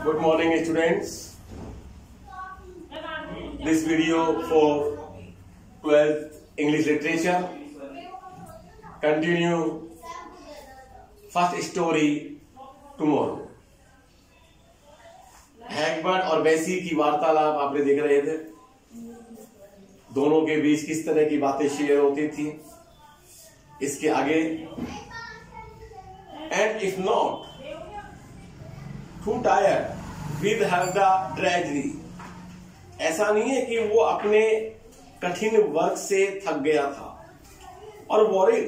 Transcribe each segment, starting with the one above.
Good morning, students. This video for 12th English Literature. Continue first story tomorrow. हैगबर्ट और बेसी की वार्तालाप आपने देख रहे थे। दोनों के बीच किस तरह की बातें शेयर होती थी। इसके आगे and if not to tired with her the treasury, ऐसा नहीं है कि वो अपने कठिन वर्क से थक गया था और worried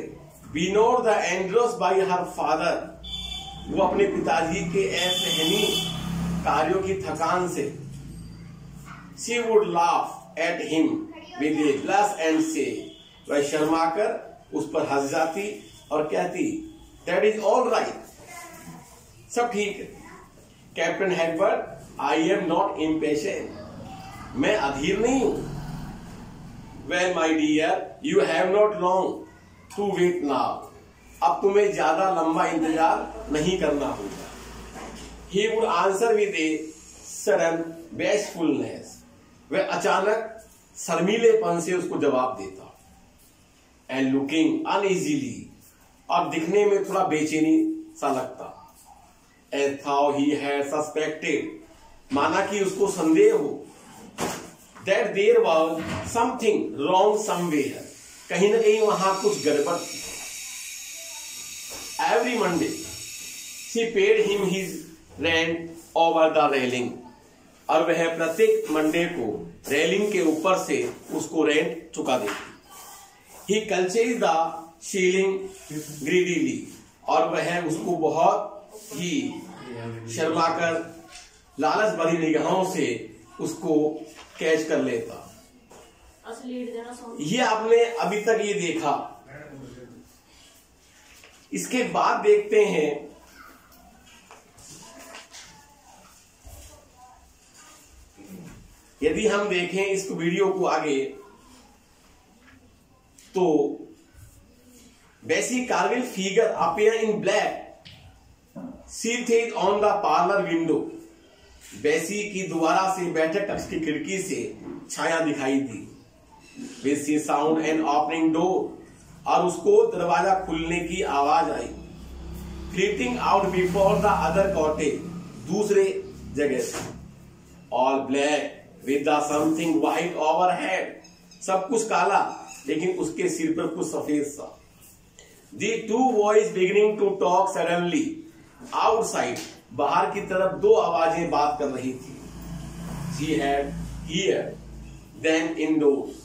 beyond the endurance by her father, वो अपने पिताजी के असहनीय कार्यों की थकान से she would laugh at him with a blush and say, वह शर्माकर उस पर हंस जाती और कहती दैट इज ऑल राइट, सब ठीक है। Captain Hagbert, I am not impatient, मैं अधीर नहीं हूं। Well my dear, you have not long to wait now, अब तुम्हें ज्यादा लंबा इंतजार नहीं करना होगा। He would answer with a sudden bashfulness, वह अचानक शर्मीलेपन से उसको जवाब देता। And looking uneasily, और दिखने में थोड़ा बेचैनी सा लगता। As though he had suspected, माना कि उसको संदेह हो that there was something wrong somewhere, कहीं न कहीं वहां कुछ गड़बड़ थी। Every Monday she paid him his rent over the railing, और वह प्रत्येक मंडे को रेलिंग के ऊपर से उसको रेंट चुका देती। He culches the ceiling greedily, और वह उसको बहुत ही शर्माकर लालच भरी निगाहों से उसको कैच कर लेता। ये आपने अभी तक ये देखा। इसके बाद देखते हैं यदि हम देखें इस वीडियो को आगे, तो Bessie Carvel figure appear in black seated on the parlour window, Bessie की दोबारा से बैठक कक्ष की खिड़की से छाया दिखाई दी। With the sound and opening door, और उसको दरवाजा खुलने की आवाज आई। Fleeting out before the other cottage, दूसरे जगह से। All black with the something white overhead, सब कुछ काला लेकिन उसके सिर पर कुछ सफेद सा। The two voice beginning to talk suddenly outside, बाहर की तरफ दो आवाजें बात कर रही थी। She had hear then indoors,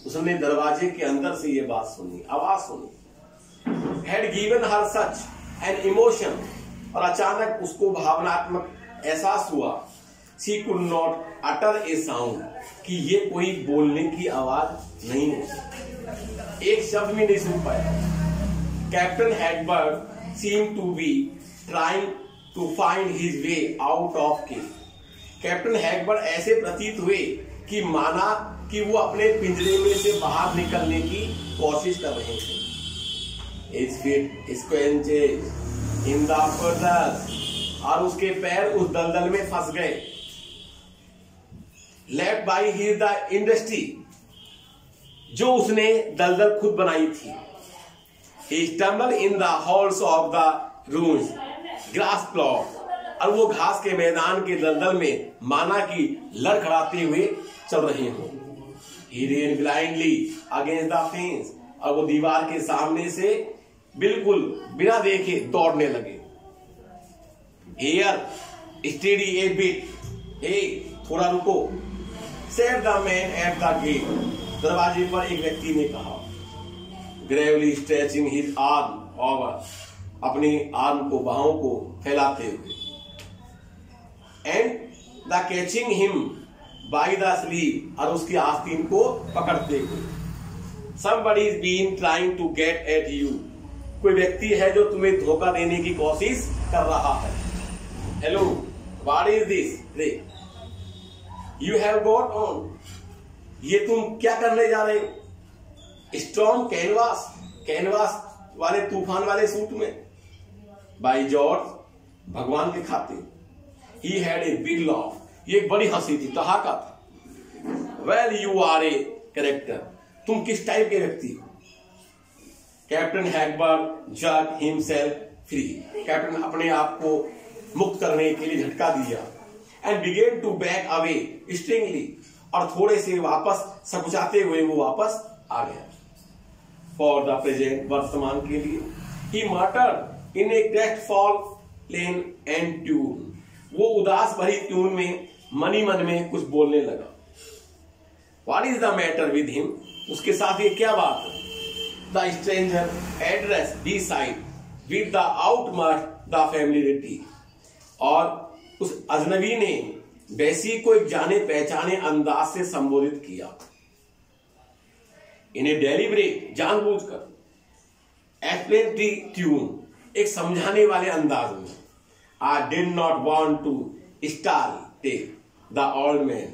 उसने दरवाजे के अंदर से ये बात सुनी, आवाज सुनी। Had given her such an emotion, और अचानक उसको भावनात्मक एहसास हुआ। She could not utter A sound, कि ये कोई बोलने की आवाज नहीं है, एक शब्द भी नहीं सुन पाया। Captain Hagbert seem to be trying to find his way out of cage, captain Hagbert ऐसे प्रतीत हुए कि माना कि वो अपने पिंजरे में से बाहर निकलने की कोशिश कर रहे थे। His feet squenched in the puddle, और उसके पैर उस दलदल में फंस गए। Left by his the industry, जो उसने दलदल खुद बनाई थी। He stumbled in the halls of the ruins grass plot, और वो घास के मैदान के दलदल में माना कि लड़खड़ाते हुए चल रहे हो। He ran blindly against the fence, और वो दीवार के सामने से बिल्कुल बिना देखे दौड़ने लगे। Here, steady a bit, hey, थोड़ा रुको। Said the man at the gate, दरवाजे पर एक व्यक्ति ने कहा। Gravely stretching his arm over, अपनी आर्म को, बाहों को फैलाते हुए। And the catching him by the sleeve, और उसकी आस्तीन को पकड़ते हुए। Somebody is been trying to get at you, कोई व्यक्ति है जो तुम्हें धोखा देने की कोशिश कर रहा है। Hello, what is this? You have got on, ये तुम क्या करने जा रहे हो? स्टॉर्म कैनवास, कैनवास वाले तूफान वाले सूट में। बाय जॉर्ज, भगवान के खाते। He had a big laugh, ये एक बड़ी हंसी थी, ठहाका था। Well you are a character, तुम किस टाइप के व्यक्ति हो? Captain Hagbert jerked himself free, captain अपने आप को मुक्त करने के लिए झटका दिया। And began to back away strangely, और थोड़े से वापस सकुचाते हुए वो वापस आ गया। फॉर द प्रेजेंट, वर्तमान के लिए। ही मटर्ड इन ए क्रेस्टफॉलन एंड ट्यून, वो उदास भरी ट्यून में मनी मन में कुछ बोलने लगा। What is the matter with him, उसके साथ ये क्या बात है? The stranger address the side with the utmost the familiarity, और उस अजनबी ने बेसी को एक जाने पहचाने अंदाज से संबोधित किया। इन्हें डेलिब्रेट, जानबूझकर, एक्सप्लेनेटरी ट्यून, एक समझाने वाले अंदाज में। I did not want to startle the old man,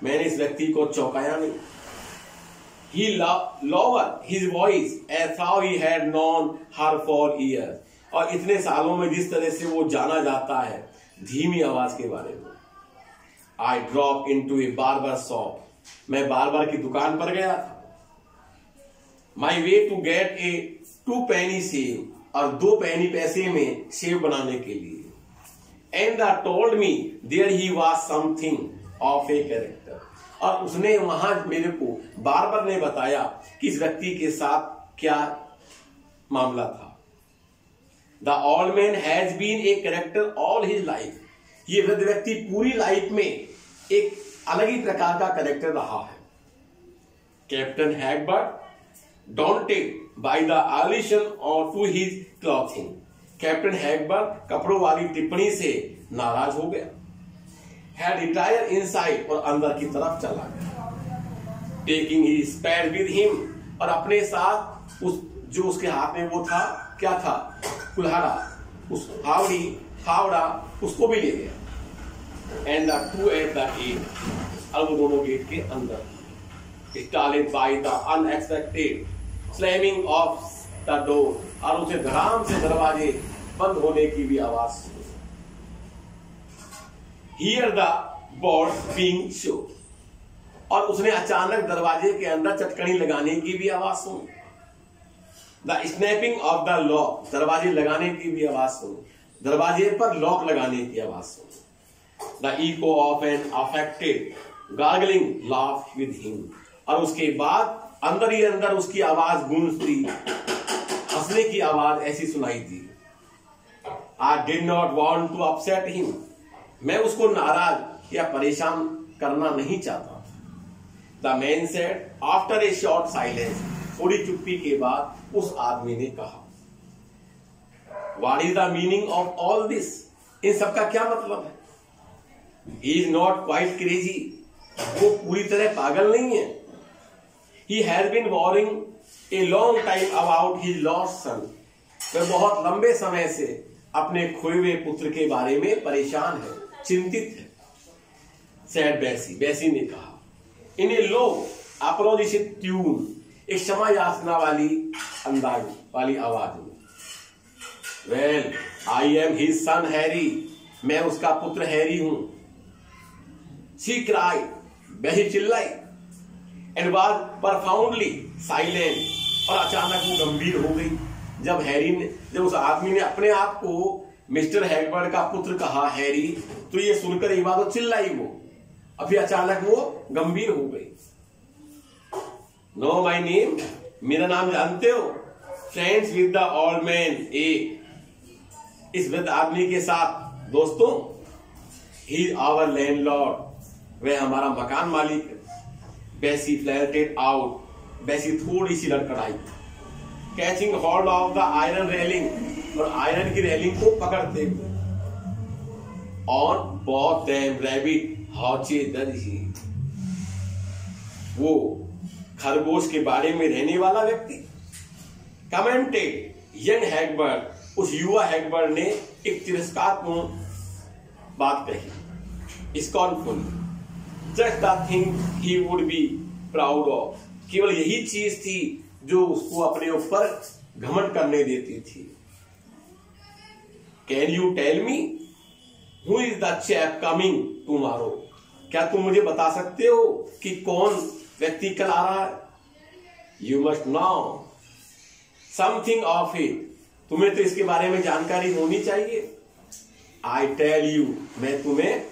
मैंने इस व्यक्ति को चौंकाया नहीं। He lowered his voice as how he had known her for years, और इतने सालों में जिस तरह से वो जाना जाता है धीमी आवाज के बारे में। I dropped into a barber shop, मैं बार्बर की दुकान पर गया था। My way to get a 2 penny shave, और 2 पैनी पैसे में शेव बनाने के लिए। And they told me there he was something of a character, और उसने वहां मेरे को बार्बर ने बताया कि इस व्यक्ति के साथ क्या मामला था। The old man has been a character all his life, ये वृद्ध व्यक्ति पूरी लाइफ में एक अलग ही प्रकार का कैरेक्टर रहा है। कैप्टन हैगबर्ट डॉन्टेड बाय द एलिशन और टू हिज क्लॉथिंग, कैप्टन हैगबर्ट कपड़ों वाली टिप्पणी से नाराज हो गया। हैड रिटायर इनसाइड, और अंदर की तरफ चला गया। Taking his spade with him, और अपने साथ उस जो उसके हाथ में वो था, क्या था, कुल्हाड़ा, उस फावड़ा उसको भी ले गया। And the two at the gate, और वो दोनों गेट के अंदर। Started by the unexpected slamming of the door, और उसे धड़ाम से दरवाजे बंद होने की भी आवाज सुनी। Hear the board being shook, और उसने अचानक दरवाजे के अंदर चटकनी लगाने की भी आवाज सुनी। The snapping of the lock, दरवाजे लगाने की भी आवाज सुनी, दरवाजे पर लॉक लगाने की आवाज सुनी। The echo of an affected gargling laugh with him, और उसके बाद अंदर ही अंदर उसकी आवाज गूंजती, हंसने की आवाज ऐसी सुनाई दी। I did not want to upset him, मैं उसको नाराज या परेशान करना नहीं चाहता। The man said after a short silence, थोड़ी चुप्पी के बाद उस आदमी ने कहा, what is the meaning of all this, इन सबका क्या मतलब है? He is not quite crazy, वो पूरी तरह पागल नहीं है। He has been worrying a long time about his lost son, वह बहुत लंबे समय से अपने खोए हुए पुत्र के बारे में परेशान है, चिंतित है। सैड बेसी, बेसी ने कहा, इन ए लो अपोलोजिटिक ट्यून, एक क्षमा याचना वाली अंदाज वाली आवाज में। Well I am his son Harry, मैं उसका पुत्र हैरी हूं। शी क्राइड, वह चिल्लाई। एंड वाज परफाउंडली साइलेंट, और अचानक वो गंभीर हो गई। जब उस आदमी ने अपने आप को मिस्टर हैगबर्ट का पुत्र कहा, हैरी, तो ये सुनकर एक बार तो चिल्लाई वो, अभी अचानक वो गंभीर हो गई। नो माय नेम, मेरा नाम जानते हो? Friends with the old man, इस वृद्ध आदमी के साथ दोस्तों। ही इज आवर लैंडलॉर्ड, वह हमारा मकान मालिक है। बेसी फ्लैटेड आउट, बेसी थोड़ी सी लड़खड़ाई। Catching hold of the iron railing, और आयरन की रेलिंग को पकड़ते हुए। On both them rabbit hutch दर्जी, वो खरगोश के बारे में रहने वाला व्यक्ति। कमेंटेड यंग हैगबर्ट, उस युवा हैगबर्ट ने एक तिरस्कारपूर्ण बात कही, scornful. Just the thing he would be proud of, केवल यही चीज थी जो उसको अपने ऊपर घमंड करने देती थी। Can you tell me, who is the chap coming tomorrow? क्या तुम मुझे बता सकते हो कि कौन व्यक्ति कल आ रहा है? You must know something of it, तुम्हें तो इसके बारे में जानकारी होनी चाहिए। आई टेल यू, मैं तुम्हें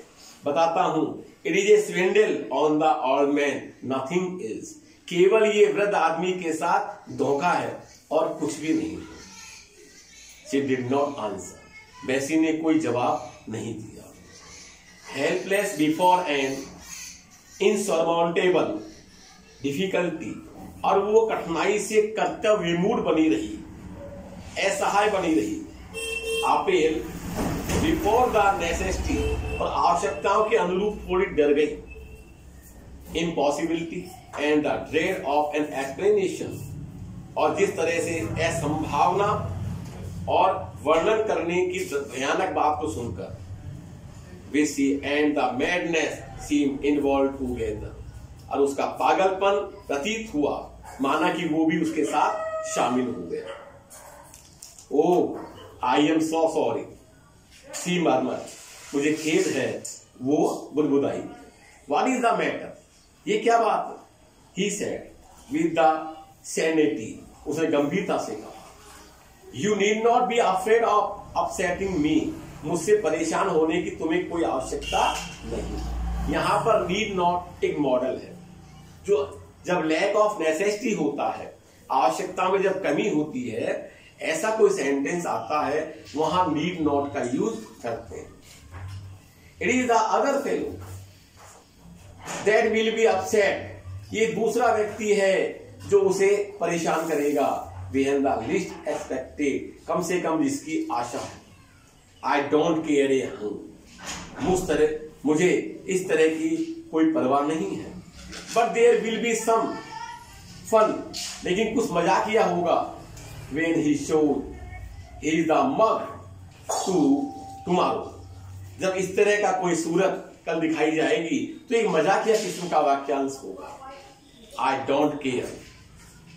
बताता हूं, it is a स्विंडल on the old man, nothing is, केवल ये वृद्ध आदमी के साथ धोखा है और कुछ भी नहीं। शी डिड नॉट आंसर, बेसी ने कोई जवाब नहीं दिया। हेल्पलेस बिफोर एन इनसरमाउंटेबल डिफिकल्टी, और वो कठिनाई से कर्तव्य विमूढ़ बनी रही, असहाय बनी रही। आपेल बिफोर द नेसेसिटी, और आवश्यकताओं के अनुरूप थोड़ी डर गई। Impossibility and the dread of an explanation, और जिस तरह से असंभावना और वर्णन करने की भयानक बात को सुनकर वे she and the madness seem involve together, और उसका पागलपन प्रतीत हुआ माना कि वो भी उसके साथ शामिल हो गया। Oh I am so sorry, she murmur, मुझे खेद है, वो बुदबुदाई। व्हाट इज द मैटर, ये क्या बात है? He said with the sanity, उसने गंभीरता से कहा। You need not be afraid of upsetting me, मुझसे परेशान होने की तुम्हें कोई आवश्यकता नहीं। यहां पर नीड नॉट एक मॉडल है, जो जब लैक ऑफ नेसेसिटी होता है, आवश्यकता में जब कमी होती है, ऐसा कोई सेंटेंस आता है, वहां नीड नॉट का यूज करते हैं। It is the other fellow that will be upset, ये दूसरा व्यक्ति है जो उसे परेशान करेगा। बिहाइंड द लिस्ट एक्सपेक्टेड, कम से कम जिसकी आशा है। आई डोंट केयर ए हूं, मुझे इस तरह की कोई परवाह नहीं है। But there will be some fun, लेकिन कुछ मजाकिया होगा। When he showed he is the mug to tomorrow, जब इस तरह का कोई सूरत कल दिखाई जाएगी तो एक मजाकिया किस्म का वाक्यांश होगा। I don't care,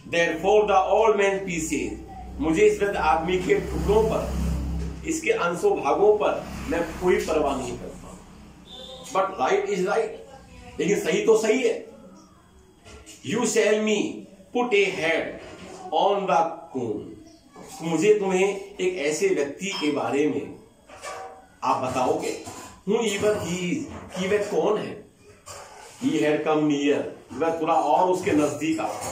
therefore the old man pieces, मुझे इस वृद्ध आदमी के टुकड़ों पर, इसके अंशों भागों पर मैं कोई परवाह नहीं करता। But right is right, लेकिन सही तो सही है। You shall me put a head on the कौन, मुझे तुम्हें एक ऐसे व्यक्ति के बारे में आप बताओगे। हूँ इवन ही इज, कि वह कौन है। ही हैड कम नियर, वह थोड़ा और उसके नजदीक आता,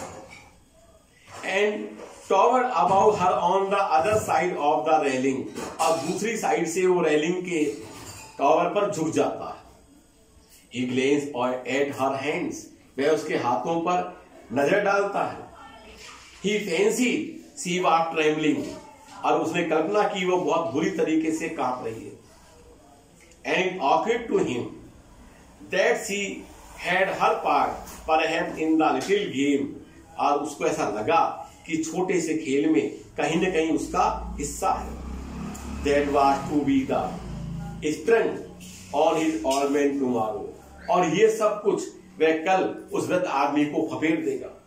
and tower about her on the other side of the railing, और दूसरी साइड से वो रेलिंग के टॉवर पर झुक जाता है। ही ग्लेंस एट हर हैंड्स, वह उसके हाथों पर नजर डालता है। ही फैंसी सी वाज ट्रेमलिंग, और उसने कल्पना की वो बहुत बुरी तरीके से कांप रही है। And occurred to him that she had her part perhaps in the little game, और उसको ऐसा लगा कि छोटे से खेल में कहीं न कहीं उसका हिस्सा है। That was to be the strength on his old man tomorrow, और ये सब कुछ वह कल उस वृद्ध आदमी को फपेट देगा।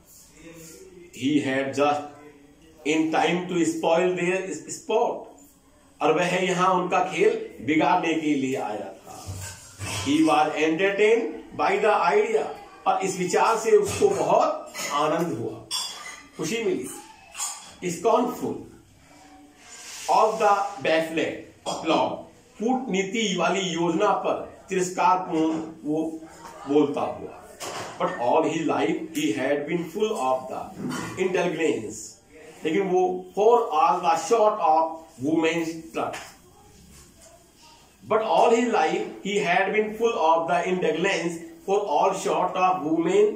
He had just in time to spoil their sport, और वह यहाँ उनका खेल बिगाड़ने के लिए आया था। He was entertained by the idea, और इस विचार से उसको बहुत आनंद हुआ, खुशी मिली। Scornful of the baffled plot, कूटनीति वाली योजना पर तिरस्कारपूर्ण वो बोलता हुआ। But all his life he had been full of the indulgence, लेकिन वो for all the short of women's trust. But all his life he had been full of the indulgence for all short of women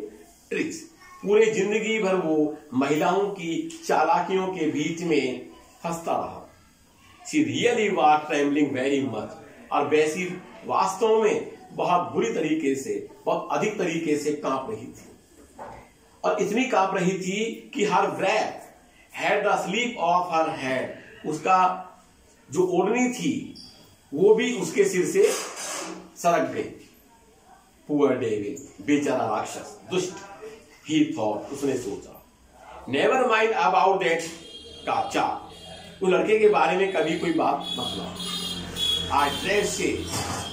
tricks. पूरे जिंदगी भर वो महिलाओं की चालाकियों के बीच में हंसता रहा। She really was trembling very much, और वैसी वास्तव में बहुत बुरी तरीके से, बहुत अधिक तरीके से कांप रही थी, और इतनी कांप रही थी कि her breath had the sleep of her head, उसका जो ओढ़नी थी वो भी उसके सिर से सरक गई। पुअर डेविल, बेचारा राक्षस, दुष्ट, ही थॉट, उसने सोचा। नेवर माइंड अबाउट दैट काचा, उस लड़के के बारे में कभी कोई बात मत लो। I dread say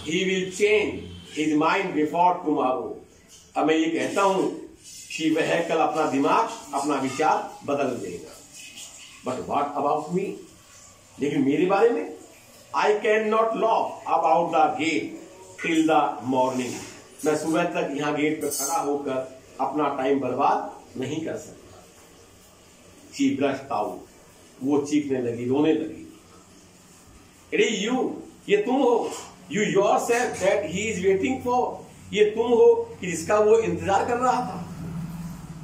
he will change his mind before tomorrow. अब मैं ये कहता हूं कि वह कल अपना दिमाग, अपना विचार बदल देगा. But what about me? लेकिन मेरे बारे में, I cannot loaf about the gate till the morning. मैं सुबह तक यहाँ गेट पर खड़ा होकर अपना टाइम बर्बाद नहीं कर सकता. She burst out. वो चीखने लगी, रोने लगी. It is you. ये तुम हो. You yourself that he is waiting for. ये तुम हो कि जिसका वो इंतजार कर रहा था.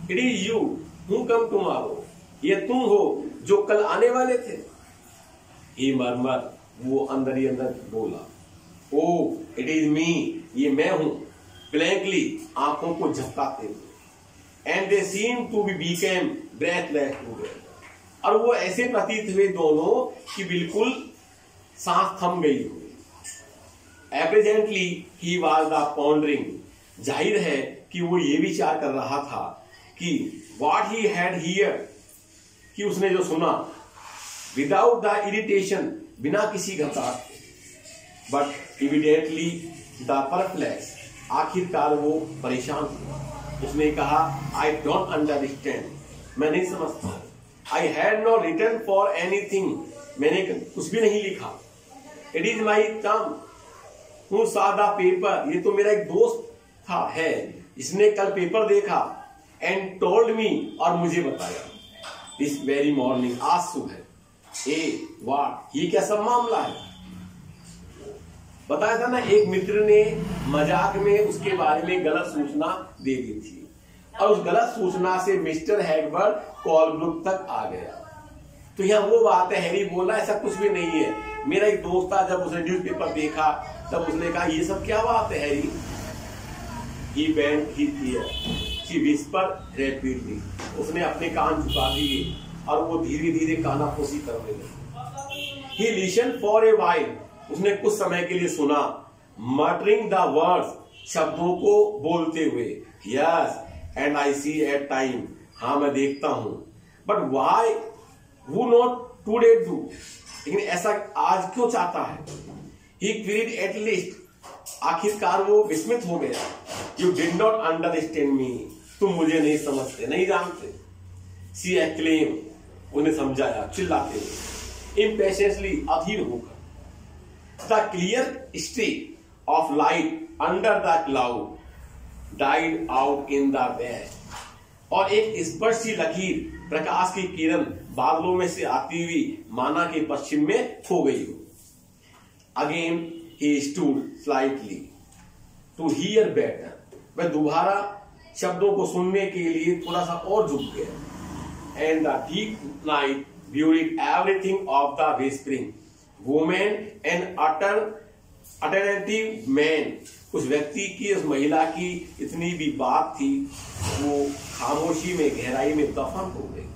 It is you who come tomorrow. ये तुम हो जो कल आने वाले थे. He murmured. वो अंदर ही अंदर बोला. Oh, it is me. ये मैं हूं. Blankly, आंखों को झपकाते हुए. And they seemed to be became breathless together. और वो ऐसे प्रतीत हुए दोनों कि बिल्कुल सांस थम गई हुई. Apparently, he was the pondering. जाहिर है कि वो ये विचार कर रहा था कि what he had heard, कि उसने जो सुना, without the irritation, बिना किसी घबराहट के, but immediately the perplexed, आखिरकार वो परेशान हुआ. उसने कहा I don't understand, मैं नहीं समझता. I had no written for anything, मैंने कुछ भी नहीं लिखा. It is my thumb who saw the paper, ये तो मेरा एक दोस्त था है इसने कल पेपर देखा. And told me, और मुझे बताया. This very morning, आज सुबह. what, ये क्या सब मामला है? बताया था ना, एक मित्र ने मजाक में उसके बारे में गलत सूचना दे दी थी और उस गलत सूचना से मिस्टर हैगबर्ट कॉलब्रुक तक आ गया. तो यहाँ वो बात है, हैरी बोला ऐसा कुछ भी नहीं है, मेरा एक दोस्त था, जब उसने न्यूज़पेपर देखा तब उसने कहा ये सब क्या बात है Harry. He bent his ear. She whispered rapidly. उसने अपने कान झुका दिए और वो धीरे धीरे कानाफूसी करने लगी. He listened for a while. उसने कुछ समय के लिए सुना. Muttering the words, शब्दों को बोलते हुए. Yes, and I see at time. हाँ मैं देखता हूँ. But why? Who not today do? लेकिन ऐसा आज क्यों चाहता है? He queried at least. आखिरकार वो विस्मित हो गया. You did not understand me. तुम मुझे नहीं समझते, नहीं जानते. She exclaimed. उन्हें समझाया चिल्लाते हुए. Impatiently, अधीर होकर. The clear streak of light under the cloud died out in the west. और एक स्पष्ट सी लकीर, प्रकाश की किरण बादलों में से आती हुई माना के पश्चिम में खो गई हो. Again he stood slightly to hear better. वह दोबारा शब्दों को सुनने के लिए थोड़ा सा और झुक गया. And the deep night buried everything of the whispering woman and attentive man. उस व्यक्ति की, उस महिला की इतनी भी बात थी, वो खामोशी में, गहराई में दफन हो गई.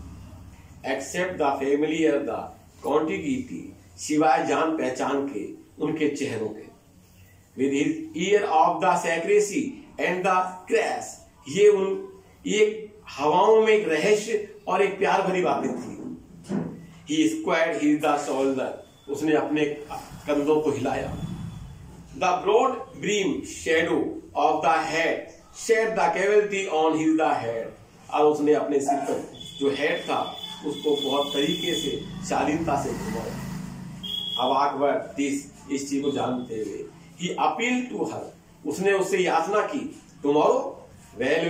Except the familiar, the contiguity, सिवाय जान पहचान के, उनके चेहरों के. With his ear of the secrecy and the crash, ये हवाओं में एक रहस्य और एक प्यार भरी बातें थी. He squared his the shoulder, उसने अपने कंधों को हिलाया. The broad brim shadow of the head shed the cavity on his the head, और उसने अपने सिर पर जो हेड था उसको बहुत तरीके से, शालीनता से घुमाया. अवाकवर दिस, इस चीज को जानते हुए, he appealed to her, उसने उससे याचना की. Tomorrow? Well,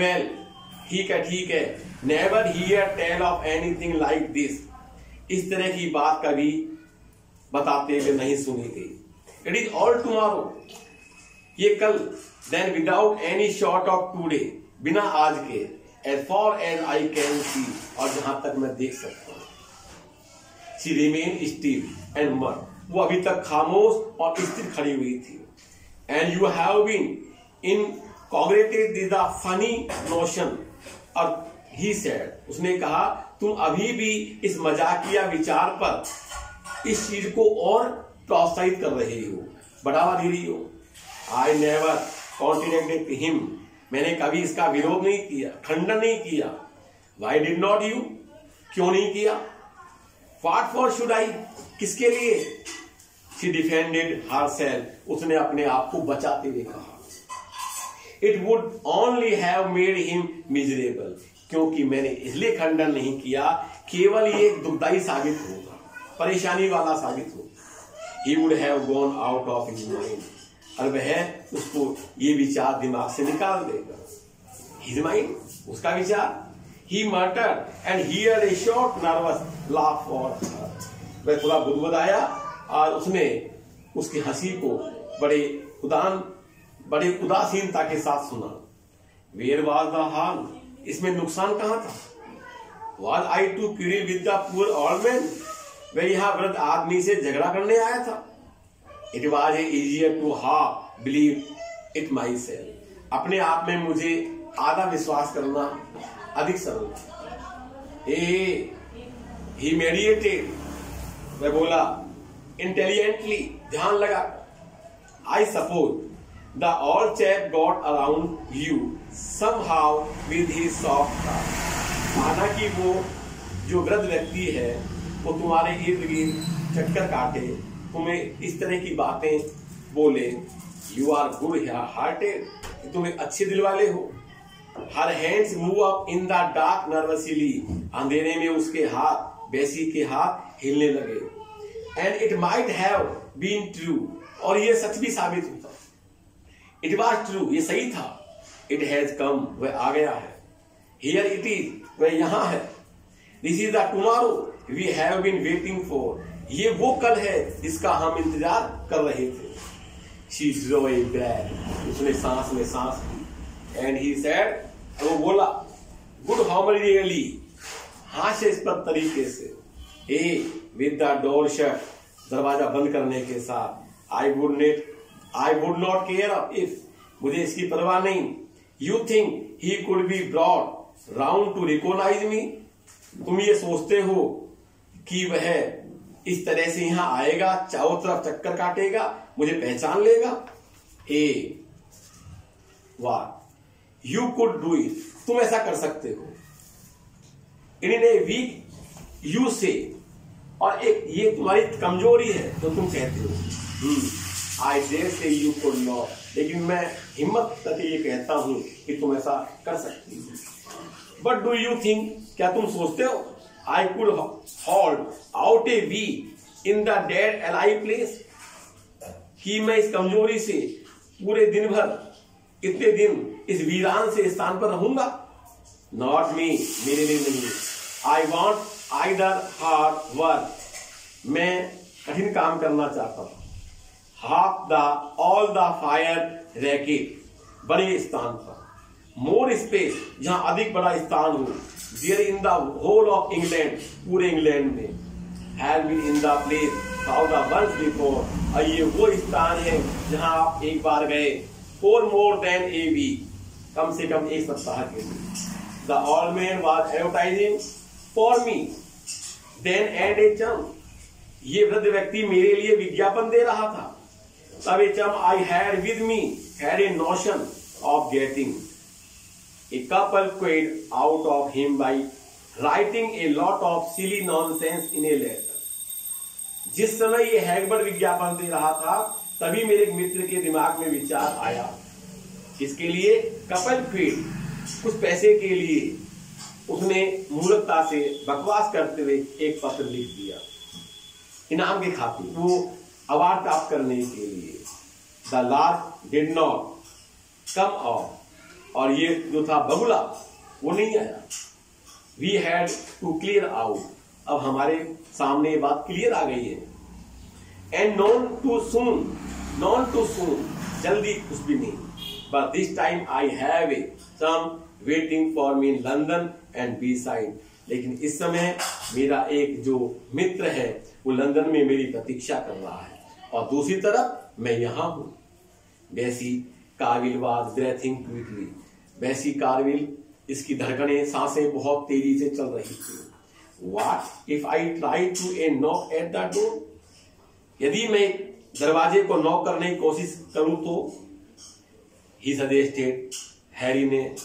ठीक है. Never hear tell of anything like this. इस तरह की बात कभी बताते हुए नहीं सुनी गई. It is all tomorrow. ये कल. Then without any short of today, बिना आज के, as far as I can see, और जहां तक मैं देख सकता हूं. She remained still and mum. वो अभी तक खामोश और स्थिर खड़ी हुई थी. And you have been incorrigated the funny notion. और he said, उसने कहा तुम अभी भी इस मजाकिया विचार पर इस चीज को और प्रोत्साहित कर रहे हो, बढ़ावा दे रही हो. I never contradicted him. मैंने कभी इसका विरोध नहीं किया, खंडन नहीं किया. Why did not you? क्यों नहीं किया? What for should I? किसके लिए? शी डिफेंडेड हरसेल्फ, उसने अपने आप को बचाते हुए कहा। It would only have made him miserable, क्योंकि मैंने इसलिए खंडन नहीं किया, केवल ये दुखदाई साबित होगा, परेशानी वाला साबित होगा। He would have gone out of his mind, और वह उसको ये विचार दिमाग से निकाल देगा। हिज माइंड, उसका विचार। He muttered and heard a short nervous laugh for her, वह थोड़ा बुदबुदाया और उसने उसकी हंसी को बड़े उदासीनता के साथ सुना। वेयर वाज द हार्म, इसमें नुकसान कहां था? Was I to quarrel with the poor old man, वह यहां वृद्ध आदमी से झगड़ा करने आया था। It was easier to half believe it myself, अपने आप में मुझे आधा विश्वास करना अधिक सरल था। ही मेडिएटेड, वह बोला इंटेलिजेंटली, ध्यान लगा। I suppose the all chap got around you somehow with his soft talk, माना कि वो जो वृद्ध व्यक्ति है वो तुम्हारे इर्द गिर्द चक्कर काटे, तुम्हें इस तरह की बातें बोले। यू आर गुड हार्टेड, तुम एक अच्छे दिल वाले हो। Her hands move up in the dark nervously, अंधेरे में उसके हाथ, बेसी के हाथ हिलने लगे। And it might have been true, और ये सच भी साबित होता। इट वॉज ट्रू, ये सही था। इट हैज कम, वह आ गया है। हियर इट इज, वह यहां है। This is the tomorrow we have been waiting for, ये वो कल है जिसका हम इंतजार कर रहे थे। शी ड्रॉ ए ब्रेथ, उसने सांस में सांस ली। एंड ही सेड, वो बोला गुड हॉमरियली, हास्यास्पद तरीके से, विद द डोर शट, दरवाजा बंद करने के साथ। I would not care if, मुझे इसकी परवाह नहीं। You think he could be brought round to recognise me, तुम ये सोचते हो कि वह इस तरह से यहां आएगा, चारों तरफ चक्कर काटेगा, मुझे पहचान लेगा? वाह, यू कुड डू इट, तुम ऐसा कर सकते हो। इन ए वीक यू से, और एक ये तुम्हारी कमजोरी है तो तुम कहते हो। I dare say you could not, लेकिन मैं हिम्मत करके ये कहता हूं कि तुम ऐसा कर सकती हो। बट डू यू थिंक, क्या तुम सोचते हो, I could hold out A V in the dead alive place, कि मैं इस कमजोरी से पूरे दिन भर, इतने दिन इस वीरान से स्थान पर रहूंगा? नॉट मी, मेरे लिए नहीं। I want either hard work, मैं कठिन काम करना चाहता हूं। Half the all the fire racket, बड़े स्थान पर, मोर स्पेस, जहां अधिक बड़ा स्थान हो। There in the whole of England, पूरे इंग्लैंड में। Have been in the place how the once before, और ये वो स्थान है जहां आप एक बार गए। For more than a week, कम से कम एक सप्ताह के लिए। The old man was advertising for me then and a chum, ये वृद्ध व्यक्ति मेरे लिए विज्ञापन दे रहा था। तब a chum I had with me had a notion of getting a couple quid out of him by writing a lot of silly nonsense in a letter. जिस समय ये हैगबर्ट विज्ञापन दे रहा था, तभी मेरे एक मित्र के दिमाग में विचार आया, इसके लिए कपल क्वेड, कुछ पैसे के लिए उसने मूर्खता से बकवास करते हुए एक पत्र लिख दिया, इनाम के खातिर, वो अवार्ड प्राप्त करने के लिए। The large did not come off, और ये जो था बगुला वो नहीं आया। We had to clear out, अब हमारे सामने ये बात क्लियर आ गई है। एंड नॉन टू सून, जल्दी कुछ भी नहीं। But this time I have a some waiting for me in London and beside, लेकिन इस समय मेरा एक जो मित्र है वो लंदन में मेरी प्रतीक्षा कर रहा है, और दूसरी तरफ मैं यहां हूं। बेसी कार्विल वाज ब्रेथिंग क्विकली, बेसी कार्विल, इसकी धड़कनें, सांसें बहुत तेजी से चल रही थी। What if I try to a knock at the door, यदि मैं दरवाजे को नॉक करने की कोशिश करूं तो? ही सजेस्टेड, हैरी ने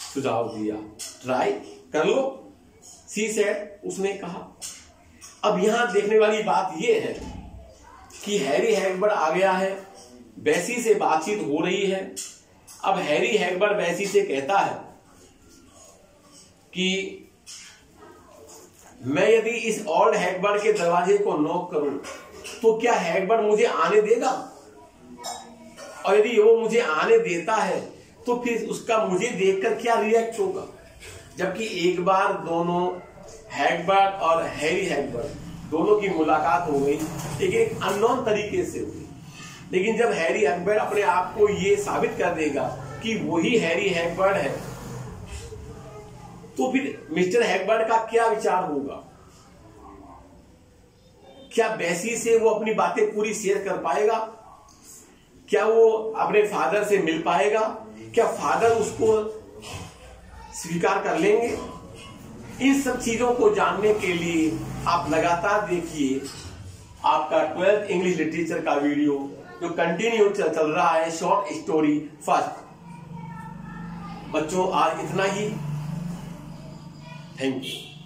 सुझाव दिया। ट्राई कर लो, सी सेड, उसने कहा। अब यहां देखने वाली बात यह है कि हैरी हैगबर्ड आ गया है, बेसी से बातचीत हो रही है। अब हैरी हैगबर्ड बेसी से कहता है कि मैं यदि इस ओल्ड हैगबर्ड के दरवाजे को नॉक करूं तो क्या हैगबर्ड मुझे आने देगा, और यदि वो मुझे आने देता है तो फिर उसका मुझे देखकर क्या रिएक्ट होगा। जबकि एक बार दोनों हैगबर्ड और हैरी हैगबर्ड दोनों की मुलाकात हो गई, लेकिन एक अननोन तरीके से हुई। लेकिन जब हैरी हैगबर्ड अपने आप को ये साबित कर देगा कि वही हैरी हैगबर्ड है, तो फिर मिस्टर हैगबर्ड का क्या विचार होगा। क्या बेसी से वो अपनी बातें पूरी शेयर कर पाएगा, क्या वो अपने फादर से मिल पाएगा, क्या फादर उसको स्वीकार कर लेंगे। इन सब चीजों को जानने के लिए आप लगातार देखिए आपका 12th इंग्लिश लिटरेचर का वीडियो जो कंटिन्यू चल रहा है, शॉर्ट स्टोरी फर्स्ट। बच्चों आज इतना ही, थैंक यू।